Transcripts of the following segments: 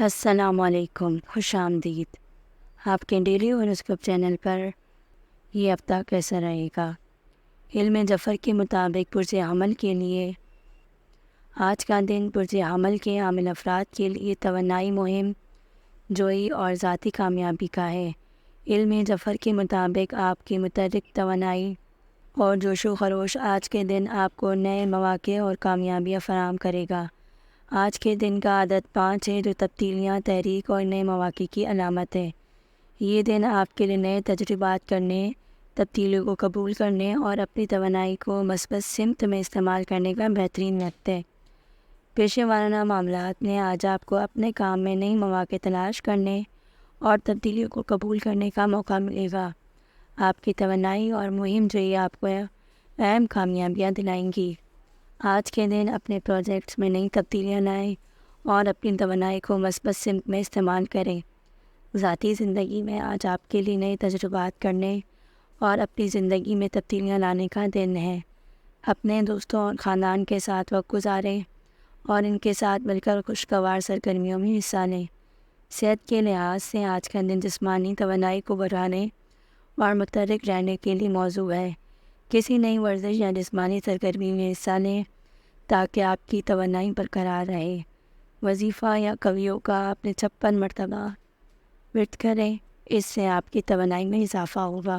السلام علیکم، خوش آمدید آپ کے ڈیلی ہوراسکوپ چینل پر۔ یہ ہفتہ کیسا رہے گا؟ علم ظفر کے مطابق برج حمل کے لیے آج کا دن برج حمل کے حامل افراد کے لیے توانائی، مہم جوئی اور ذاتی کامیابی کا ہے۔ علم ظفر کے مطابق آپ کی متحرک توانائی اور جوش و خروش آج کے دن آپ کو نئے مواقع اور کامیابیاں فراہم کرے گا۔ آج کے دن کا عدد 5 ہے، جو تبدیلیاں، تحریک اور نئے مواقع کی علامت ہے۔ یہ دن آپ کے لیے نئے تجربات کرنے، تبدیلیوں کو قبول کرنے اور اپنی توانائی کو مثبت سمت میں استعمال کرنے کا بہترین وقت ہے۔ پیشے ورانہ معاملات میں آج آپ کو اپنے کام میں نئی مواقع تلاش کرنے اور تبدیلیوں کو قبول کرنے کا موقع ملے گا۔ آپ کی توانائی اور مہم جوئی آپ کو اہم کامیابیاں دلائیں گی۔ آج کے دن اپنے پروجیکٹس میں نئی تبدیلیاں لائیں اور اپنی توانائی کو مثبت سمت میں استعمال کریں۔ ذاتی زندگی میں آج آپ کے لیے نئے تجربات کرنے اور اپنی زندگی میں تبدیلیاں لانے کا دن ہے۔ اپنے دوستوں اور خاندان کے ساتھ وقت گزاریں اور ان کے ساتھ مل کر خوشگوار سرگرمیوں میں حصہ لیں۔ صحت کے لحاظ سے آج کا دن جسمانی توانائی کو بڑھانے اور متحرک رہنے کے لیے موزوں ہے۔ کسی نئی ورزش یا جسمانی سرگرمی میں حصہ لیں تاکہ آپ کی توانائی برقرار رہے۔ وظیفہ یا قویوں کا اپنے 56 مرتبہ ورد کریں، اس سے آپ کی توانائی میں اضافہ ہوگا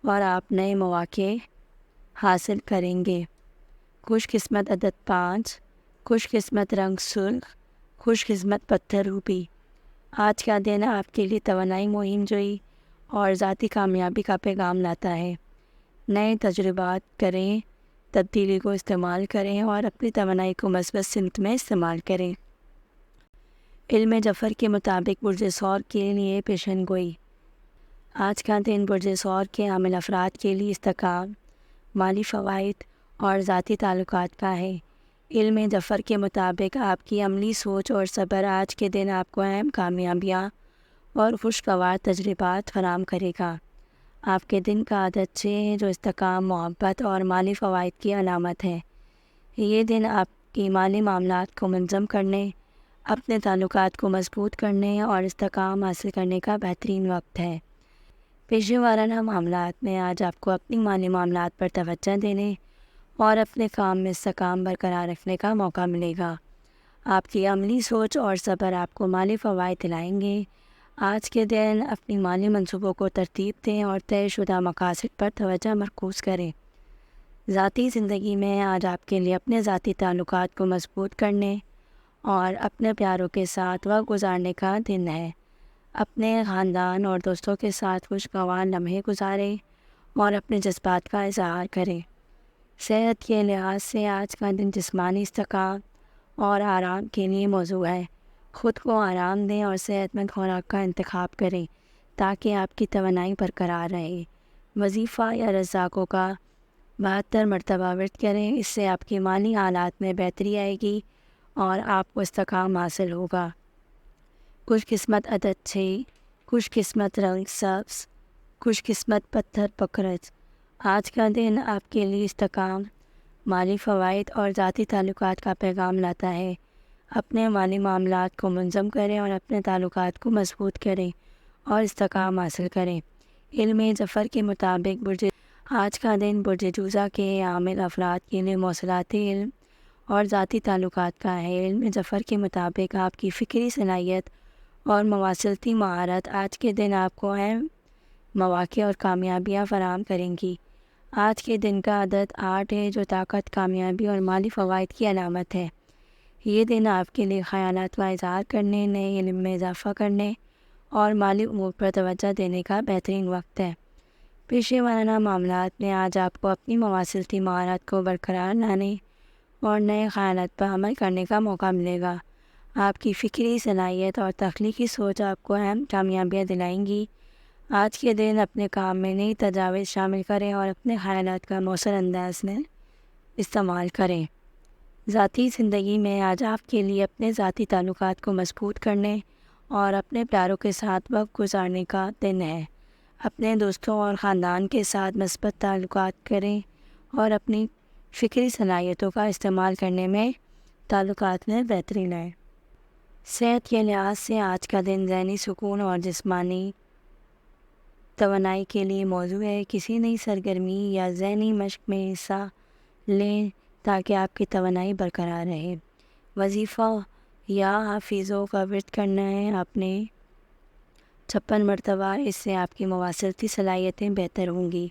اور آپ نئے مواقع حاصل کریں گے۔ خوش قسمت عدد 5، خوش قسمت رنگ سرخ، خوش قسمت پتھر روبی۔ آج کا دن آپ کے لیے توانائی، مہم جوئی اور ذاتی کامیابی کا پیغام لاتا ہے۔ نئے تجربات کریں، تبدیلی کو استعمال کریں اور اپنی توانائی کو مثبت سمت میں استعمال کریں۔ علم ظفر کے مطابق برج ثور کے لیے پیشن گوئی۔ آج کا دن برج ثور کے حامل افراد کے لیے استحکام، مالی فوائد اور ذاتی تعلقات کا ہے۔ علم ظفر کے مطابق آپ کی عملی سوچ اور صبر آج کے دن آپ کو اہم کامیابیاں اور خوشگوار تجربات فراہم کرے گا۔ آپ کے دن کا عدد 6 ہے، جو استحکام، محبت اور مالی فوائد کی علامت ہے۔ یہ دن آپ کی مالی معاملات کو منظم کرنے، اپنے تعلقات کو مضبوط کرنے اور استحکام حاصل کرنے کا بہترین وقت ہے۔ پیشے ورانہ معاملات میں آج آپ کو اپنی مالی معاملات پر توجہ دینے اور اپنے کام میں استحکام برقرار رکھنے کا موقع ملے گا۔ آپ کی عملی سوچ اور صبر آپ کو مالی فوائد دلائیں گے۔ آج کے دن اپنی مالی منصوبوں کو ترتیب دیں اور طے شدہ مقاصد پر توجہ مرکوز کریں۔ ذاتی زندگی میں آج آپ کے لیے اپنے ذاتی تعلقات کو مضبوط کرنے اور اپنے پیاروں کے ساتھ وقت گزارنے کا دن ہے۔ اپنے خاندان اور دوستوں کے ساتھ خوشگوار لمحے گزاریں اور اپنے جذبات کا اظہار کریں۔ صحت کے لحاظ سے آج کا دن جسمانی استحکام اور آرام کے لیے موزوں ہے۔ خود کو آرام دیں اور صحت مند خوراک کا انتخاب کریں تاکہ آپ کی توانائی برقرار رہے۔ وظیفہ یا رزاقوں کا 72 مرتبہ ورد کریں، اس سے آپ کی مالی حالات میں بہتری آئے گی اور آپ کو استحکام حاصل ہوگا۔ خوش قسمت عدد 6، خوش قسمت رنگ سبز، خوش قسمت پتھر پکرج۔ آج کا دن آپ کے لیے استحکام، مالی فوائد اور ذاتی تعلقات کا پیغام لاتا ہے۔ اپنے مالی معاملات کو منظم کریں اور اپنے تعلقات کو مضبوط کریں اور استحکام حاصل کریں۔ علم ظفر کے مطابق آج کا دن برج جوزہ کے حامل افراد کے لیے مواصلاتی علم اور ذاتی تعلقات کا ہے۔ علم ظفر کے مطابق آپ کی فکری صلاحیت اور مواصلاتی مہارت آج کے دن آپ کو اہم مواقع اور کامیابیاں فراہم کریں گی۔ آج کے دن کا عدد 8 ہے، جو طاقت، کامیابی اور مالی فوائد کی علامت ہے۔ یہ دن آپ کے لیے خیالات کا اظہار کرنے، نئے علم میں اضافہ کرنے اور مالی امور پر توجہ دینے کا بہترین وقت ہے۔ پیشے ورانہ معاملات میں آج آپ کو اپنی مواصلاتی مہارت کو برقرار لانے اور نئے خیالات پر عمل کرنے کا موقع ملے گا۔ آپ کی فکری صلاحیت اور تخلیقی سوچ آپ کو اہم کامیابیاں دلائیں گی۔ آج کے دن اپنے کام میں نئی تجاویز شامل کریں اور اپنے خیالات کا مؤثر انداز میں استعمال کریں۔ ذاتی زندگی میں آج آپ کے لیے اپنے ذاتی تعلقات کو مضبوط کرنے اور اپنے پیاروں کے ساتھ وقت گزارنے کا دن ہے۔ اپنے دوستوں اور خاندان کے ساتھ مثبت تعلقات کریں اور اپنی فکری صلاحیتوں کا استعمال کرنے میں تعلقات میں بہتری لائیں۔ صحت کے لحاظ سے آج کا دن ذہنی سکون اور جسمانی توانائی کے لیے موزوں ہے۔ کسی نئی سرگرمی یا ذہنی مشق میں حصہ لیں تاکہ آپ کی توانائی برقرار رہے۔ وظیفہ یا حافظوں کا ورد کرنا ہے اپنے 56 مرتبہ۔ اس سے آپ کی مواصلاتی صلاحیتیں بہتر ہوں گی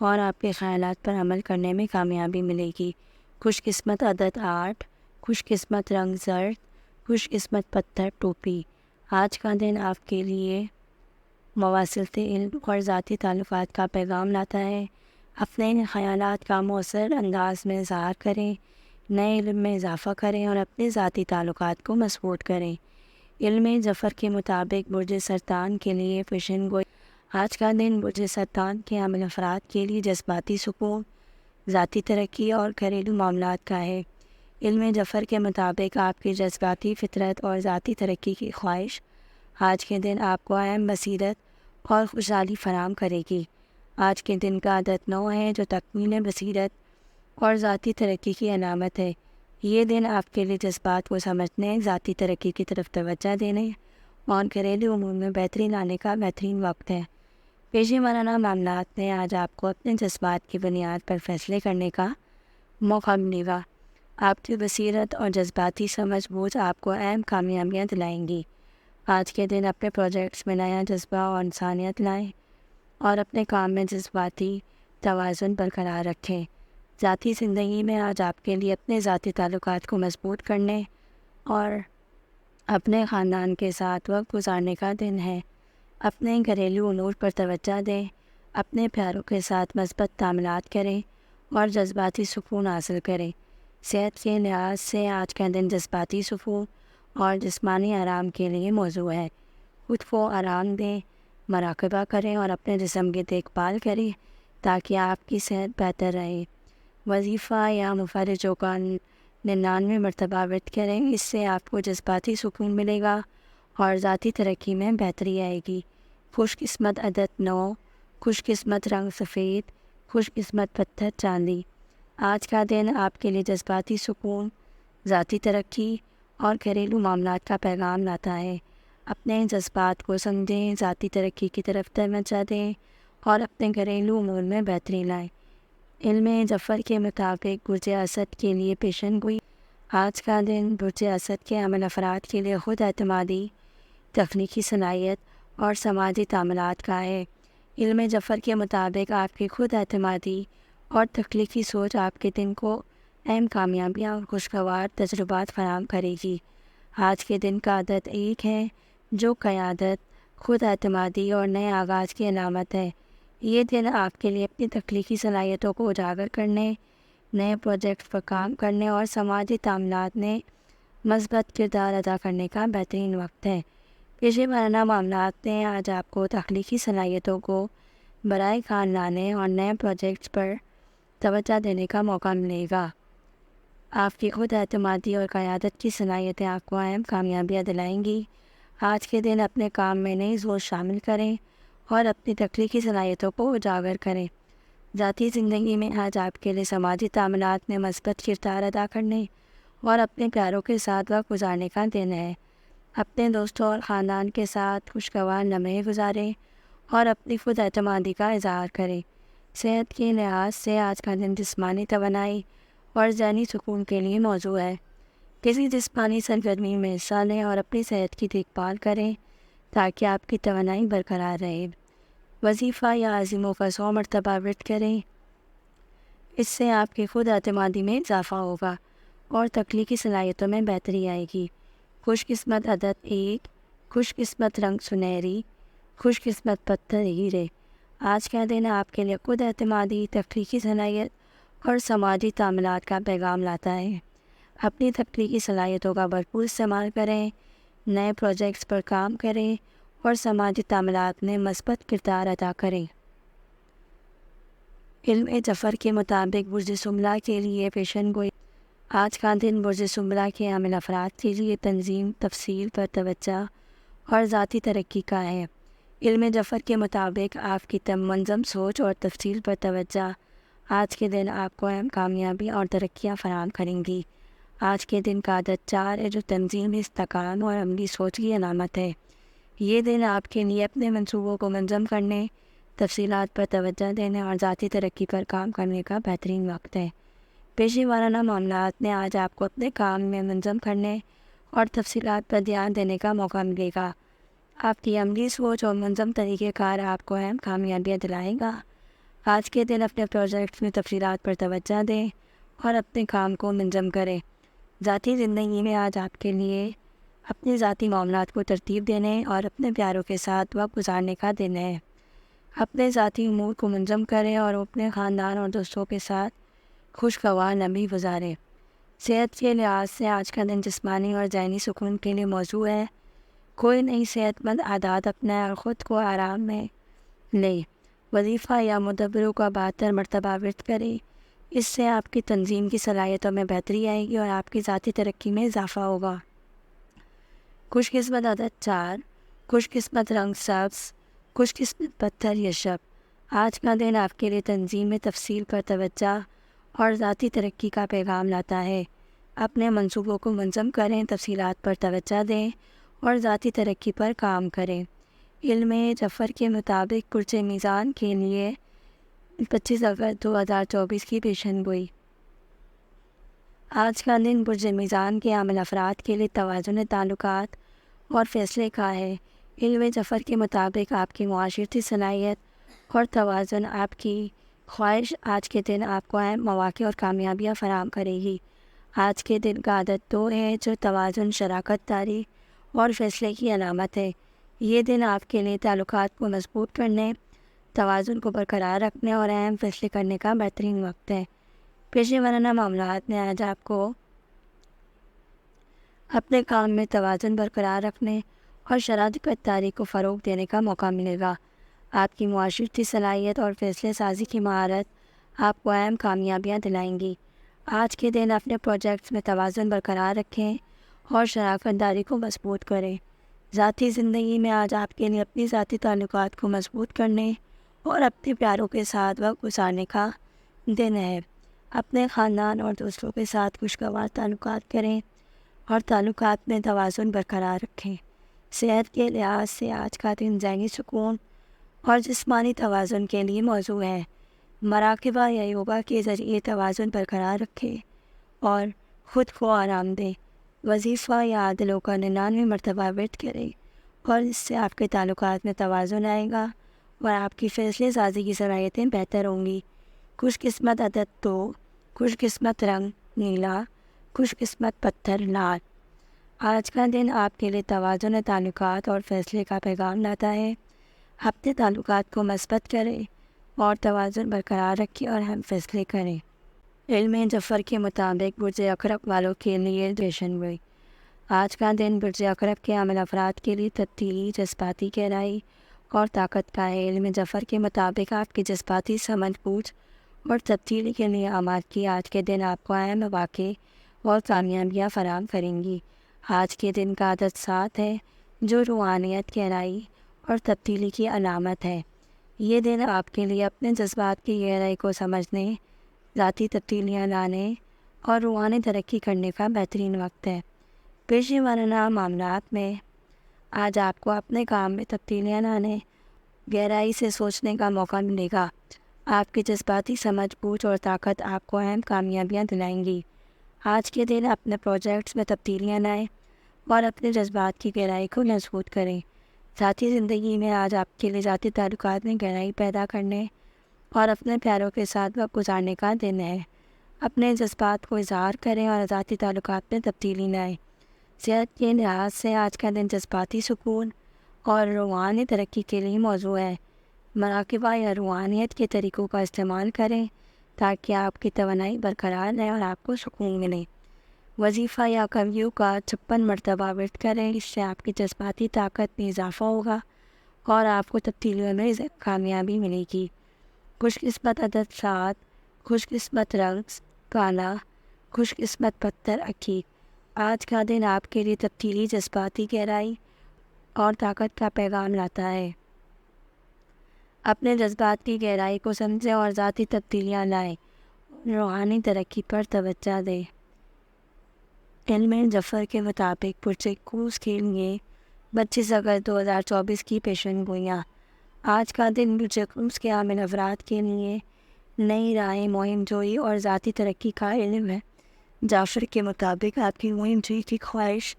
اور آپ کے خیالات پر عمل کرنے میں کامیابی ملے گی۔ خوش قسمت عدد 8، خوش قسمت رنگ زرد، خوش قسمت پتھر ٹوپی۔ آج کا دن آپ کے لیے مواصلاتی علم اور ذاتی تعلقات کا پیغام لاتا ہے۔ اپنے خیالات کا مؤثر انداز میں اظہار کریں، نئے علم میں اضافہ کریں اور اپنے ذاتی تعلقات کو مضبوط کریں۔ علم ظفر کے مطابق برج سرطان کے لیے پیشن گوئی۔ آج کا دن برج سرطان کے حامل افراد کے لیے جذباتی سکون، ذاتی ترقی اور گھریلو معاملات کا ہے۔ علم ظفر کے مطابق آپ کی جذباتی فطرت اور ذاتی ترقی کی خواہش آج کے دن آپ کو اہم بصیرت اور خوشحالی فراہم کرے گی۔ آج کے دن کا عدد 9 ہے جو تکمیل بصیرت اور ذاتی ترقی کی علامت ہے۔ یہ دن آپ کے لیے جذبات کو سمجھنے، ذاتی ترقی کی طرف توجہ دینے اور گھریلو امور میں بہتری لانے کا بہترین وقت ہے۔ پیشے ورانہ معاملات میں آج آپ کو اپنے جذبات کی بنیاد پر فیصلے کرنے کا موقع ملے گا۔ آپ کی بصیرت اور جذباتی سمجھ بوجھ آپ کو اہم کامیابیاں دلائیں گی۔ آج کے دن اپنے پروجیکٹس میں نیا جذبہ اور انسانیت لائیں اور اپنے کام میں جذباتی توازن برقرار رکھیں۔ ذاتی زندگی میں آج آپ کے لیے اپنے ذاتی تعلقات کو مضبوط کرنے اور اپنے خاندان کے ساتھ وقت گزارنے کا دن ہے۔ اپنے گھریلو امور پر توجہ دیں، اپنے پیاروں کے ساتھ مثبت تعاملات کریں اور جذباتی سکون حاصل کریں۔ صحت کے لحاظ سے آج کا دن جذباتی سکون اور جسمانی آرام کے لیے موزوں ہے۔ خود کو آرام دیں، مراقبہ کریں اور اپنے جسم کی دیکھ بھال کریں تاکہ آپ کی صحت بہتر رہے۔ وظیفہ یا مفرجوں کا 99 مرتبہ ورد کریں، اس سے آپ کو جذباتی سکون ملے گا اور ذاتی ترقی میں بہتری آئے گی۔ خوش قسمت عدد 9، خوش قسمت رنگ سفید، خوش قسمت پتھر چاندی۔ آج کا دن آپ کے لیے جذباتی سکون، ذاتی ترقی اور گھریلو معاملات کا پیغام لاتا ہے۔ اپنے جذبات کو سمجھیں، ذاتی ترقی کی طرف توجہ دیں اور اپنے گھریلو امور میں بہتری لائیں۔ علم ظفر کے مطابق برج اسد کے لیے پیشن گوئی۔ آج کا دن برج اسد کے حامل افراد کے لیے خود اعتمادی، تخلیقی صلاحیت اور سماجی تعاملات کا ہے۔ علم ظفر کے مطابق آپ کی خود اعتمادی اور تخلیقی سوچ آپ کے دن کو اہم کامیابیاں اور خوشگوار تجربات فراہم کرے گی۔ آج کے دن کا عدد 1 ہے جو قیادت، خود اعتمادی اور نئے آغاز کی علامت ہے۔ یہ دن آپ کے لیے اپنی تخلیقی صلاحیتوں کو اجاگر کرنے، نئے پروجیکٹس پر کام کرنے اور سماجی تعاملات میں مثبت کردار ادا کرنے کا بہترین وقت ہے۔ پیشے ورانہ معاملات میں آج آپ کو تخلیقی صلاحیتوں کو برائے کار لانے اور نئے پروجیکٹس پر توجہ دینے کا موقع ملے گا۔ آپ کی خود اعتمادی اور قیادت کی صلاحیتیں آپ کو اہم کامیابیاں دلائیں گی۔ آج کے دن اپنے کام میں نئی سوچ شامل کریں اور اپنی تخلیقی صلاحیتوں کو اجاگر کریں۔ ذاتی زندگی میں آج آپ کے لیے سماجی تعاملات میں مثبت کردار ادا کرنے اور اپنے پیاروں کے ساتھ وقت گزارنے کا دن ہے۔ اپنے دوستوں اور خاندان کے ساتھ خوشگوار لمحے گزاریں اور اپنی خود اعتمادی کا اظہار کریں۔ صحت کے لحاظ سے آج کا دن جسمانی توانائی اور ذہنی سکون کے لیے موزوں ہے۔ کسی جسمانی سرگرمی میں حصہ لیں اور اپنی صحت کی دیکھ بھال کریں تاکہ آپ کی توانائی برقرار رہے۔ وظیفہ یا عزیموں کا 100 مرتبہ ورد کریں، اس سے آپ کی خود اعتمادی میں اضافہ ہوگا اور تخلیقی صلاحیتوں میں بہتری آئے گی۔ خوش قسمت عدد 1، خوش قسمت رنگ سنہری، خوش قسمت پتھر ہیرے۔ آج کا دن آپ کے لیے خود اعتمادی، تخلیقی صلاحیت اور سماجی تعاملات کا پیغام لاتا ہے۔ اپنی تخلیقی صلاحیتوں کا بھرپور استعمال کریں، نئے پروجیکٹس پر کام کریں اور سماجی تعاملات میں مثبت کردار ادا کریں۔ علم ظفر کے مطابق برج سنبلہ کے لیے پیشن گوئی۔ آج کا دن برج سنبلہ کے حامل افراد کے لیے تنظیم، تفصیل پر توجہ اور ذاتی ترقی کا ہے۔ علم ظفر کے مطابق آپ کی منظم سوچ اور تفصیل پر توجہ آج کے دن آپ کو اہم کامیابی اور ترقیاں فراہم کریں گی۔ آج کے دن کا عدد 4 ہے، جو تنظیمی استحکام اور عملی سوچ کی علامت ہے۔ یہ دن آپ کے لیے اپنے منصوبوں کو منظم کرنے، تفصیلات پر توجہ دینے اور ذاتی ترقی پر کام کرنے کا بہترین وقت ہے۔ پیشے وارانہ معاملات میں آج آپ کو اپنے کام میں منظم کرنے اور تفصیلات پر دھیان دینے کا موقع ملے گا۔ آپ کی عملی سوچ اور منظم طریقہ کار آپ کو اہم کامیابیاں دلائے گا۔ آج کے دن اپنے پروجیکٹس میں تفصیلات پر توجہ دیں اور اپنے کام کو منظم کریں۔ ذاتی زندگی میں آج آپ کے لیے اپنے ذاتی معاملات کو ترتیب دینے اور اپنے پیاروں کے ساتھ وقت گزارنے کا دن ہے۔ اپنے ذاتی امور کو منظم کریں اور اپنے خاندان اور دوستوں کے ساتھ خوشگوار لمحے گزاریں۔ صحت کے لحاظ سے آج کا دن جسمانی اور ذہنی سکون کے لیے موزوں ہے۔ کوئی نئی صحت مند عادات اپنائیں اور خود کو آرام میں لیں۔ وظیفہ یا مدبروں کا 72 مرتبہ ورد کریں۔ اس سے آپ کی تنظیم کی صلاحیتوں میں بہتری آئے گی اور آپ کی ذاتی ترقی میں اضافہ ہوگا۔ خوش قسمت عدد 4، خوش قسمت رنگ سبز، خوش قسمت پتھر یشب۔ آج کا دن آپ کے لیے تنظیم میں تفصیل پر توجہ اور ذاتی ترقی کا پیغام لاتا ہے۔ اپنے منصوبوں کو منظم کریں، تفصیلات پر توجہ دیں اور ذاتی ترقی پر کام کریں۔ علم جعفر کے مطابق برج میزان کے لیے 25 اگست 2024 کی پیشن گوئی۔ آج کا دن برج میزان کے عامل افراد کے لیے توازن تعلقات اور فیصلے کا ہے۔ علم جعفر کے مطابق آپ کی معاشرتی صلاحیت اور توازن آپ کی خواہش آج کے دن آپ کو اہم مواقع اور کامیابیاں فراہم کرے گی۔ آج کے دن کا عدد 2 ہے، جو توازن، شراکت داری اور فیصلے کی علامت ہے۔ یہ دن آپ کے لیے تعلقات کو مضبوط کرنے، توازن کو برقرار رکھنے اور اہم فیصلے کرنے کا بہترین وقت ہے۔ پیشے ورانہ معاملات میں آج آپ کو اپنے کام میں توازن برقرار رکھنے اور شراکت داری کو فروغ دینے کا موقع ملے گا۔ آپ کی معاشرتی صلاحیت اور فیصلے سازی کی مہارت آپ کو اہم کامیابیاں دلائیں گی۔ آج کے دن اپنے پروجیکٹس میں توازن برقرار رکھیں اور شراکت داری کو مضبوط کریں۔ ذاتی زندگی میں آج آپ کے لیے اپنی ذاتی تعلقات کو مضبوط کرنے اور اپنے پیاروں کے ساتھ وقت گزارنے کا دن ہے۔ اپنے خاندان اور دوستوں کے ساتھ خوشگوار تعلقات کریں اور تعلقات میں توازن برقرار رکھیں۔ صحت کے لحاظ سے آج کا دن ذہنی سکون اور جسمانی توازن کے لیے موزوں ہے۔ مراقبہ یا یوگا کے ذریعے توازن برقرار رکھیں اور خود کو آرام دیں۔ وظیفہ یا عدلوں کا 99 مرتبہ ورد کریں اور اس سے آپ کے تعلقات میں توازن آئے گا اور آپ کی فیصلے سازی کی صلاحیتیں بہتر ہوں گی۔ خوش قسمت عدد 2، خوش قسمت رنگ نیلا، خوش قسمت پتھر لال۔ آج کا دن آپ کے لیے توازن تعلقات اور فیصلے کا پیغام لاتا ہے۔ اپنے تعلقات کو مثبت کریں اور توازن برقرار رکھیں اور اہم فیصلے کریں۔ علم جعفر کے مطابق برج اقرب والوں کے لیے پیشن گوئی۔ آج کا دن برج اقرب کے عامل افراد کے لیے تبدیلی، جذباتی گہرائی اور طاقت کا ہے۔ علم جعفر کے مطابق آپ کی جذباتی سمجھ بوجھ اور تبدیلی کے لیے آمادگی آج کے دن آپ کو اہم مواقع اور کامیابیاں فراہم کریں گی۔ آج کے دن کا عدد 7 ہے، جو روحانیت، گہرائی اور تبدیلی کی علامت ہے۔ یہ دن آپ کے لیے اپنے جذبات کی گہرائی کو سمجھنے، ذاتی تبدیلیاں لانے اور روحانی ترقی کرنے کا بہترین وقت ہے۔ پیشے ورانہ معاملات میں آج آپ کو اپنے کام میں تبدیلیاں لانے، گہرائی سے سوچنے کا موقع ملے گا۔ آپ کی جذباتی سمجھ بوجھ اور طاقت آپ کو اہم کامیابیاں دلائیں گی۔ آج کے دن اپنے پروجیکٹس میں تبدیلیاں لائیں اور اپنے جذبات کی گہرائی کو مضبوط کریں۔ ذاتی زندگی میں آج آپ کے لیے ذاتی تعلقات میں گہرائی پیدا کرنے اور اپنے پیاروں کے ساتھ وقت گزارنے کا دن ہے۔ اپنے جذبات کو اظہار کریں اور ذاتی تعلقات میں تبدیلی لائیں۔ صحت کے لحاظ سے آج کا دن جذباتی سکون اور روحانی ترقی کے لیے موزوں ہے۔ مراقبہ یا روحانیت کے طریقوں کا استعمال کریں تاکہ آپ کی توانائی برقرار رہے اور آپ کو سکون ملے۔ وظیفہ یا کامیوں کا 56 مرتبہ ورد کریں، اس سے آپ کی جذباتی طاقت میں اضافہ ہوگا اور آپ کو تبدیلیوں میں کامیابی ملے گی۔ خوش قسمت عدد 7، خوش قسمت رنگ کالا، خوش قسمت پتھر عقیق۔ آج کا دن آپ کے لیے تبدیلی، جذباتی گہرائی اور طاقت کا پیغام لاتا ہے۔ اپنے جذبات کی گہرائی کو سمجھیں اور ذاتی تبدیلیاں لائیں، روحانی ترقی پر توجہ دیں۔ علم ظفر کے مطابق پرسکوز کے لیے 25 اگست 2024 کی پیشن گوئیاں۔ آج کا دن پرسکوز کے حامل افراد کے لیے نئی رائے مہم جوئی اور ذاتی ترقی کا علم ہے۔ جعفر کے مطابق آپ کی مہم جوئی کی خواہش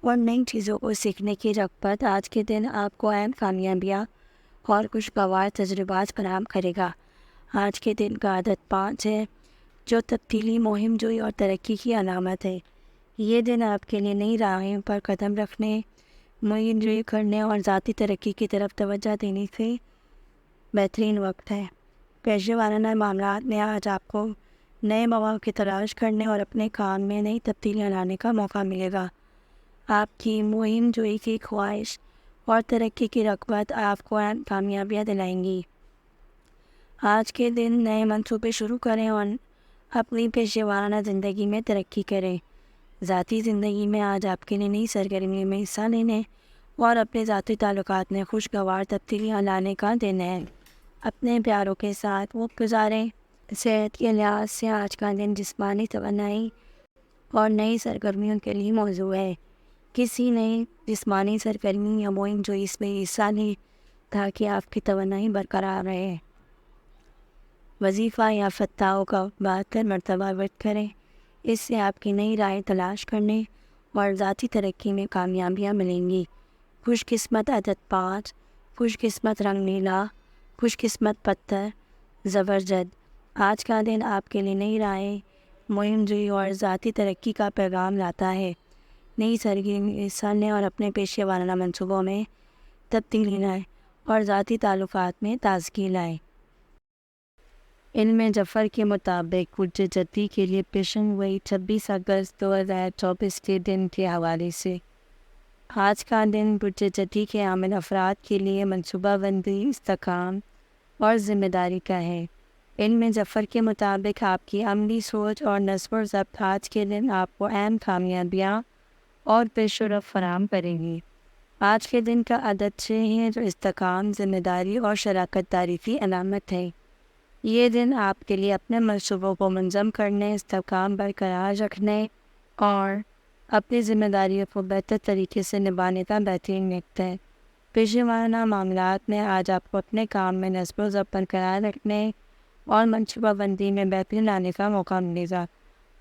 اور نئی چیزوں کو سیکھنے کی رغبت آج کے دن آپ کو اہم کامیابیاں اور خوشگوار تجربات فراہم کرے گا۔ آج کے دن کا عدد 5 ہے، جو تبدیلی، مہم جوئی اور ترقی کی علامت ہے۔ یہ دن آپ کے لیے نئی راہوں پر قدم رکھنے، مہم جوئی کرنے اور ذاتی ترقی کی طرف توجہ دینے سے بہترین وقت ہے۔ پیشے وارانہ معاملات میں آج آپ کو نئے مواقع کی تلاش کرنے اور اپنے کام میں نئی تبدیلیاں لانے کا موقع ملے گا۔ آپ کی مہم جوئی کی خواہش اور ترقی کی رغبت آپ کو اہم کامیابیاں دلائیں گی۔ آج کے دن نئے منصوبے شروع کریں اور اپنی پیشے وارانہ زندگی میں ترقی کریں۔ ذاتی زندگی میں آج آپ کے لیے نئی سرگرمیوں میں حصہ لینے اور اپنے ذاتی تعلقات میں خوشگوار تبدیلیاں لانے کا دن ہے۔ اپنے پیاروں کے ساتھ وقت گزاریں۔ صحت کے لحاظ سے آج کا دن جسمانی توانائی اور نئی سرگرمیوں کے لیے موزوں ہے۔ کسی نئی جسمانی سرگرمی یا مہم جو اس میں حصہ لیں تاکہ آپ کی توانائی برقرار رہے۔ وظیفہ یا فتحوں کا 72 مرتبہ ورد کریں۔ اس سے آپ کی نئی راہیں تلاش کرنے اور ذاتی ترقی میں کامیابیاں ملیں گی۔ خوش قسمت عدد 5، خوش قسمت رنگ نیلا، خوش قسمت پتھر زبرجد۔ آج کا دن آپ کے لیے نئی راہیں، مہم جوئی اور ذاتی ترقی کا پیغام لاتا ہے۔ نئی سرگرمی میں حصہ لیں اور اپنے پیشے وارانہ منصوبوں میں تبدیلی لائیں اور ذاتی تعلقات میں تازگی لائیں۔ علم ظفر کے مطابق برج جدی کے لیے پیشن گوئی 26 اگست 2024 کے دن کے حوالے سے آج کا دن برج جدی کے حامل افراد کے لیے منصوبہ بندی، استحکام اور ذمہ داری کا ہے۔ علم ظفر کے مطابق آپ کی عملی سوچ اور نظم و ضبط آج کے دن آپ کو اہم کامیابیاں اور پیش رفت فراہم کریں گی۔ آج کے دن کا عدد 6 ہے، جو استحکام، ذمہ داری اور شراکت داری کی علامت ہے۔ یہ دن آپ کے لیے اپنے منصوبوں کو منظم کرنے، استحکام برقرار رکھنے اور اپنی ذمہ داریوں کو بہتر طریقے سے نبھانے کا بہترین وقت ہے۔ پیشے وارانہ معاملات میں آج آپ کو اپنے کام میں نظم و ضبط برقرار رکھنے اور منصوبہ بندی میں بہتری لانے کا موقع ملے گا۔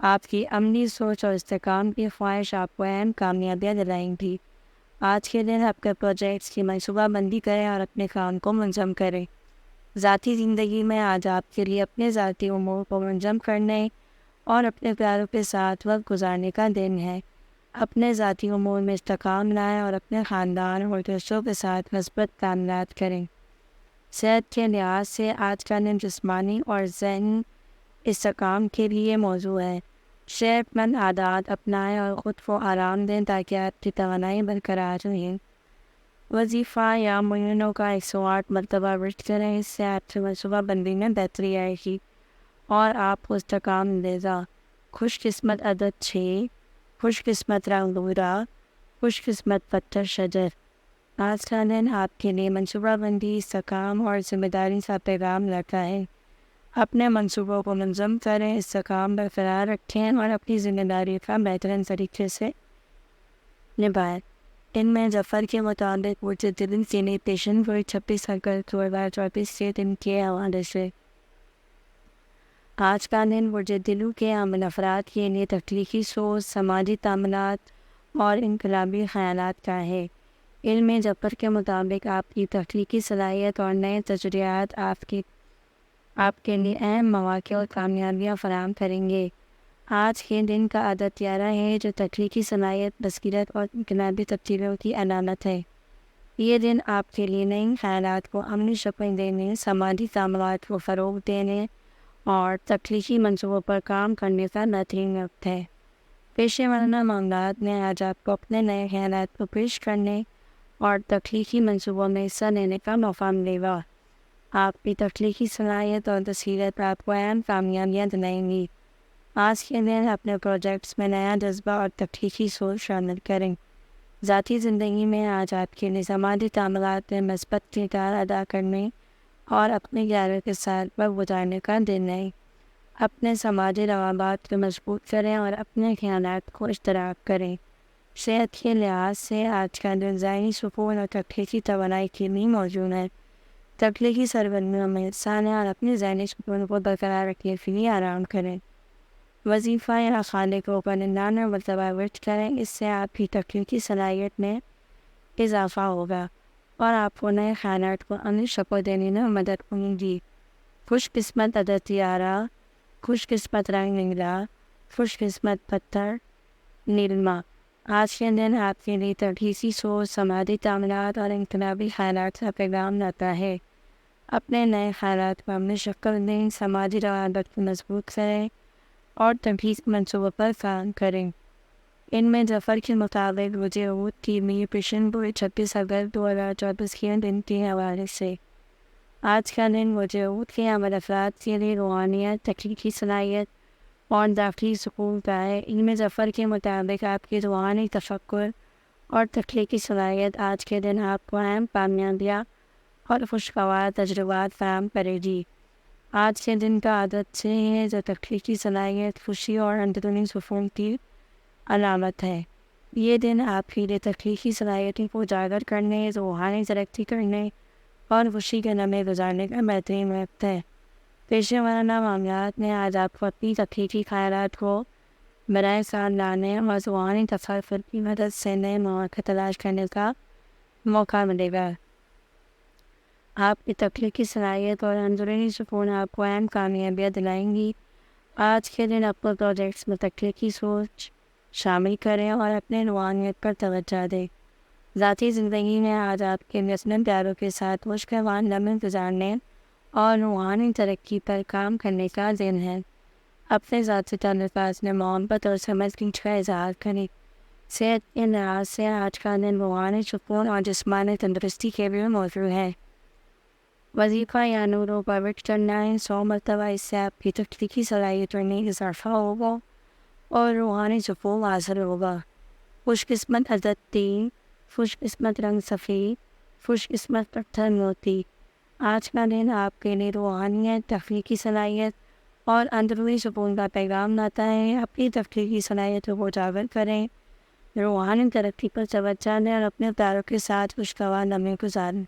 آپ کی عملی سوچ اور استحکام کی خواہش آپ کو اہم کامیابیاں دلائیں گی۔ آج کے دن اپنے پروجیکٹس کی منصوبہ بندی کریں اور اپنے کام کو منظم کریں۔ ذاتی زندگی میں آج آپ کے لیے اپنے ذاتی امور کو منظم کرنے اور اپنے پیاروں کے ساتھ وقت گزارنے کا دن ہے۔ اپنے ذاتی امور میں استحکام لائیں اور اپنے خاندان اور دوستوں کے ساتھ مثبت تعاملات کریں۔ صحت کے لحاظ سے آج کا دن جسمانی اور ذہنی استحکام کے لیے موزوں ہے۔ صحت مند عادات اپنائیں اور خود کو آرام دیں تاکہ آپ کی توانائی برقرار رہیں۔ وظیفہ یا مہینوں کا 108 مرتبہ ورد کریں۔ اس سے آپ کی منصوبہ بندی میں بہتری آئے گی اور آپ کو استحکام ملے گا۔ خوش قسمت عدد 6، خوش قسمت رنگ بھورا، خوش قسمت پتھر شجر۔ آج کا دن آپ کے لیے منصوبہ بندی، استحکام اور ذمہ داری کا پیغام لاتا ہے۔ اپنے منصوبوں کو منظم کریں، استحکام برقرار رکھیں اور اپنی ذمہ داری کا بہترین طریقے سے نبھائیں۔ علم ظفر کے مطابق برج دل کے لیے پیشن گوئی 26 اگست 2024 کے دن کے حوالے سے آج کا دن برج دلو کے حامل افراد کے لیے تخلیقی سوچ، سماجی تعاملات اور انقلابی خیالات کا ہے۔ علم ظفر کے مطابق آپ کی تخلیقی صلاحیت اور نئے تجربات آپ کے لیے اہم مواقع اور کامیابیاں فراہم کریں گے۔ آج کے دن کا عدد 11 ہے، جو تخلیقی صلاحیت، بصیرت اور انقلابی تبدیلیوں کی علامت ہے۔ یہ دن آپ کے لیے نئے خیالات کو عملی شکل دینے، سماجی تعاملات کو فروغ دینے اور تخلیقی منصوبوں پر کام کرنے کا بہترین وقت ہے۔ پیشے وارانہ معاملات میں آج آپ کو اپنے نئے خیالات کو پیش کرنے اور تخلیقی منصوبوں میں حصہ لینے کا موقع ملے گا۔ آپ کی تخلیقی صلاحیت اور بصیرت آپ کو اہم کامیابیاں دلائیں گی۔ آج کے دن اپنے پروجیکٹس میں نیا جذبہ اور تخلیقی سوچ شامل کریں۔ ذاتی زندگی میں آج آپ کے لیے سماجی تعاملات میں مثبت کردار ادا کرنے اور اپنے پیاروں کے ساتھ وقت گزارنے کا دن ہے۔ اپنے سماجی روابط کو مضبوط کریں اور اپنے خیالات کو اشتراک کریں۔ صحت کے لحاظ سے آج کا دن ذہنی سکون اور تخلیقی توانائی کے لیے موزوں ہے۔ تخلیقی سرگرمیوں میں حصہ لیں اور اپنے ذہنی سکون کو برقرار رکھنے کے لیے آرام کریں۔ وظیفہ یا خالق کو پرندانہ مرتبہ ورد کریں، اس سے آپ کی تخلیقی صلاحیت میں اضافہ ہوگا اور آپ کو نئے خیالات کو عملی شکل دینے میں مدد ملے گی۔ خوش قسمت عدد 11، خوش قسمت رنگ نیلا، خوش قسمت پتھر نیلما۔ آج کے دن آپ کے لیے تخلیقی سوچ، سماجی تعاملات اور انقلابی خیالات کا پیغام لاتا ہے۔ اپنے نئے خیالات کو عملی شکل دیں، سماجی روابط کو مضبوط کریں اور تخلیقی منصوبوں پر کام کریں۔ ان میں ظفر کے مطابق مجھے عود کی لیے پیشن گوئی 26 اگست 2024 کے دن کے حوالے سے۔ آج کا دن مجھے عود کے عمل افراد کے لیے روحانیت، تخلیقی صلاحیت اور داخلی سکون کا ہے۔ ان میں ظفر کے مطابق آپ کی روحانی تفکر اور تخلیقی صلاحیت آج کے دن آپ کو اہم کامیابیاں اور خوشگوار تجربات فراہم کرے گی۔ آج کے دن کا عدد 6 ہے، جو تخلیقی صلاحیت، خوشی اور اندرونی سکون کی علامت ہے۔ یہ دن آپ کے لیے تخلیقی صلاحیتوں کو اجاگر کرنے، روحانی ترقی کرنے اور خوشی کے لمحے گزارنے کا بہترین وقت ہے۔ پیشہ ورانہ معاملات میں آج آپ کو اپنی تخلیقی خیالات کو براہ راست لانے اور روحانی تفکر کی مدد سے نئے مواقع تلاش کرنے کا موقع ملے گا۔ آپ کی تخلیقی صلاحیت اور اندرونی سکون آپ کو اہم کامیابیاں دلائیں گی۔ آج کے دن اپنے پروجیکٹس میں تخلیقی سوچ شامل کریں اور اپنے روحانیت پر توجہ دیں۔ ذاتی زندگی میں آج آپ کے اپنے پیاروں کے ساتھ خوشگوار لمحے گزارنے اور روحانی ترقی پر کام کرنے کا دن ہے۔ اپنے ذاتی تعلقات میں محبت اور سمجھ کا اظہار کریں۔ صحت کے لحاظ سے آج کا دن روحانی سکون اور جسمانی تندرستی کے لیے موزوں ہے۔ وظیفہ یا نوروں پر ورد کرنا ہے 100 مرتبہ، اس سے آپ کی تخلیقی صلاحیتوں میں اضافہ ہوگا اور روحانی سکون حاصل ہوگا۔ خوش قسمت عدد 3، خوش قسمت رنگ سفید، خوش قسمت پتھر موتی۔ آج کا دن آپ کے لیے روحانیت، تخلیقی صلاحیت اور اندرونی سکون کا پیغام لاتا ہے۔ اپنی تخلیقی صلاحیتوں کو اجاگر کریں، روحانی ترقی پر توجہ دیں اور اپنے پیاروں کے ساتھ خوشگوار لمحے گزاریں۔